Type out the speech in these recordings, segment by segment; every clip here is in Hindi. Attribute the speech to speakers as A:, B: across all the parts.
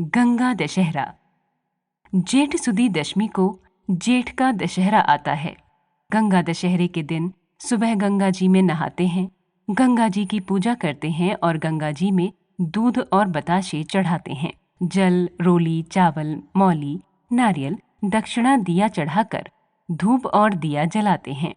A: गंगा दशहरा। जेठ सुदी दशमी को जेठ का दशहरा आता है। गंगा दशहरे के दिन सुबह गंगा जी में नहाते हैं, गंगा जी की पूजा करते हैं और गंगा जी में दूध और बताशे चढ़ाते हैं। जल, रोली, चावल, मौली, नारियल, दक्षिणा दिया चढ़ाकर धूप और दिया जलाते हैं।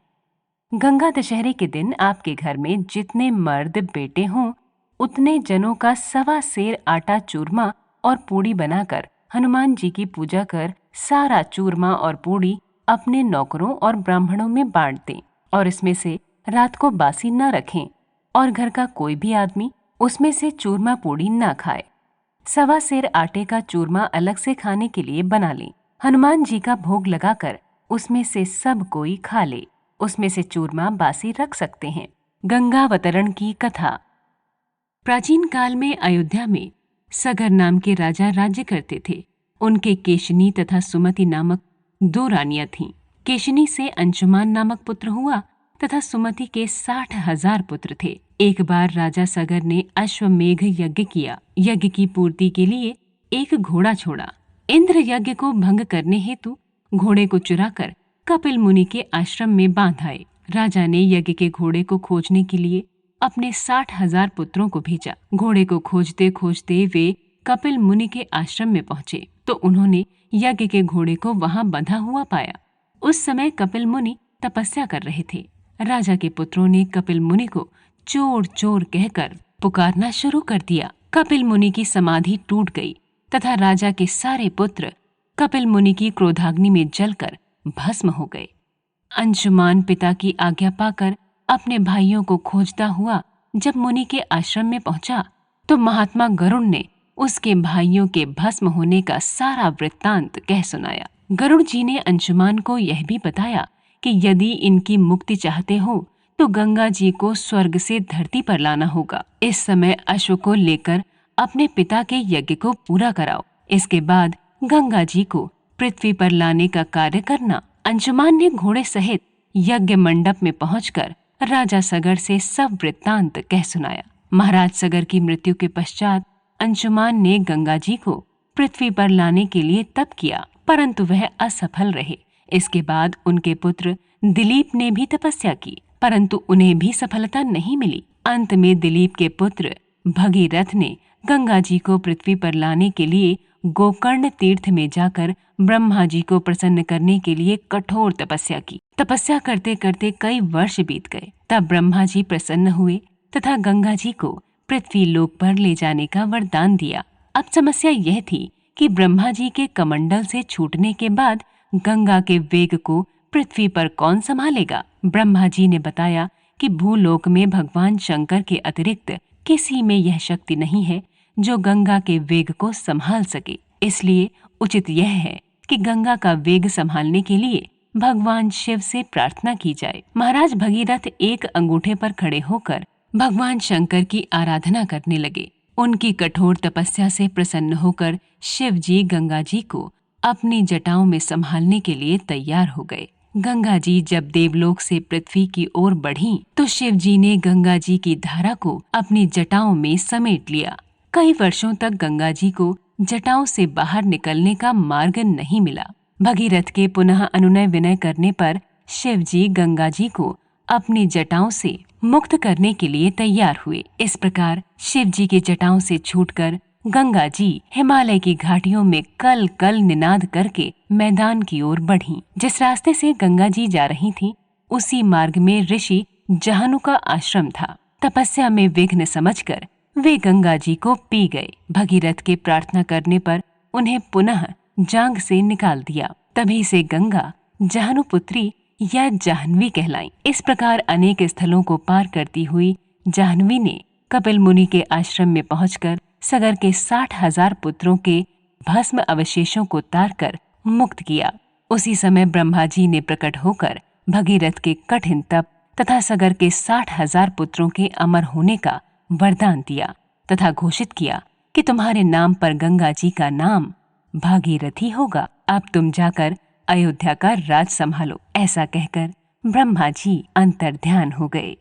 A: गंगा दशहरे के दिन आपके घर में जितने मर्द बेटे हों, उतने जनों का 1.25 सेर आटा चूरमा और पूड़ी बनाकर हनुमान जी की पूजा कर सारा चूरमा और पूड़ी अपने नौकरों और ब्राह्मणों में बांट दें और इसमें से रात को बासी न रखें और घर का कोई भी आदमी उसमें से चूरमा पूड़ी न खाए। 1.25 सेर आटे का चूरमा अलग से खाने के लिए बना लें। हनुमान जी का भोग लगाकर उसमें से सब कोई खा ले। उसमें से चूरमा बासी रख सकते हैं। गंगावतरण की कथा। प्राचीन काल में अयोध्या में सगर नाम के राजा राज्य करते थे। उनके केशनी तथा सुमति नामक 2 रानियां थीं। केशनी से अंशुमान नामक पुत्र हुआ तथा सुमति के 60,000 पुत्र थे। एक बार राजा सगर ने अश्वमेघ यज्ञ किया। यज्ञ की पूर्ति के लिए एक घोड़ा छोड़ा। इंद्र यज्ञ को भंग करने हेतु घोड़े को चुराकर कपिल मुनि के आश्रम में बांध आए। राजा ने यज्ञ के घोड़े को खोजने के लिए अपने 60,000 पुत्रों को भेजा। घोड़े को खोजते खोजते वे कपिल मुनि के आश्रम में पहुंचे तो उन्होंने यज्ञ के घोड़े को वहां बंधा हुआ पाया। उस समय कपिल मुनि तपस्या कर रहे थे। राजा के पुत्रों ने कपिल मुनि को चोर चोर कहकर पुकारना शुरू कर दिया। कपिल मुनि की समाधि टूट गई तथा राजा के सारे पुत्र कपिल मुनि की क्रोधाग्नि में जलकर भस्म हो गए। अंशुमान पिता की आज्ञा पाकर अपने भाइयों को खोजता हुआ जब मुनि के आश्रम में पहुंचा तो महात्मा गरुड़ ने उसके भाइयों के भस्म होने का सारा वृत्तांत कह सुनाया। गरुड़ जी ने अंशुमान को यह भी बताया कि यदि इनकी मुक्ति चाहते हो तो गंगा जी को स्वर्ग से धरती पर लाना होगा। इस समय अश्व को लेकर अपने पिता के यज्ञ को पूरा कराओ। इसके बाद गंगा जी को पृथ्वी पर लाने का कार्य करना। अंशुमान ने घोड़े सहित यज्ञ मंडप में पहुंचकर राजा सगर से सब वृत्तांत कह सुनाया। महाराज सगर की मृत्यु के पश्चात अंशुमान ने गंगा जी को पृथ्वी पर लाने के लिए तप किया, परंतु वह असफल रहे। इसके बाद उनके पुत्र दिलीप ने भी तपस्या की, परंतु उन्हें भी सफलता नहीं मिली। अंत में दिलीप के पुत्र भगीरथ ने गंगा जी को पृथ्वी पर लाने के लिए गोकर्ण तीर्थ में जाकर ब्रह्मा जी को प्रसन्न करने के लिए कठोर तपस्या की। तपस्या करते करते कई वर्ष बीत गए। तब ब्रह्मा जी प्रसन्न हुए तथा गंगा जी को पृथ्वी लोक पर ले जाने का वरदान दिया। अब समस्या यह थी कि ब्रह्मा जी के कमंडल से छूटने के बाद गंगा के वेग को पृथ्वी पर कौन संभालेगा। ब्रह्मा जी ने बताया कि भूलोक में भगवान शंकर के अतिरिक्त किसी में यह शक्ति नहीं है जो गंगा के वेग को संभाल सके। इसलिए उचित यह है कि गंगा का वेग संभालने के लिए भगवान शिव से प्रार्थना की जाए। महाराज भगीरथ एक अंगूठे पर खड़े होकर भगवान शंकर की आराधना करने लगे। उनकी कठोर तपस्या से प्रसन्न होकर शिव जी गंगा जी को अपनी जटाओं में संभालने के लिए तैयार हो गए। गंगा जी जब देवलोक से पृथ्वी की ओर बढ़ीं, तो शिव जी ने गंगा जी की धारा को अपनी जटाओं में समेट लिया। कई वर्षों तक गंगा जी को जटाओं से बाहर निकलने का मार्ग नहीं मिला। भगीरथ के पुनः अनुनय विनय करने पर शिव जी गंगा जी को अपनी जटाओं से मुक्त करने के लिए तैयार हुए। इस प्रकार शिव जी की जटाओं से छूटकर गंगा जी हिमालय की घाटियों में कल कल निनाद करके मैदान की ओर बढ़ीं। जिस रास्ते से गंगा जी जा रही थीं, उसी मार्ग में ऋषि जहानु का आश्रम था। तपस्या में विघ्न समझकर वे गंगा जी को पी गए। भगीरथ के प्रार्थना करने पर उन्हें पुनः जांग से निकाल दिया। तभी से गंगा जाहनुपुत्री या जाह्नवी कहलाई। इस प्रकार अनेक स्थलों को पार करती हुई जाह्नवी ने कपिल मुनि के आश्रम में पहुंचकर सगर के 60,000 पुत्रों के भस्म अवशेषों को तारकर मुक्त किया। उसी समय ब्रह्मा जी ने प्रकट होकर भगीरथ के कठिन तप तथा सगर के 60,000 पुत्रों के अमर होने का वरदान दिया तथा घोषित किया कि तुम्हारे नाम पर गंगा जी का नाम भागीरथी होगा। अब तुम जाकर अयोध्या का राज संभालो। ऐसा कहकर ब्रह्मा जी अंतर्ध्यान हो गए।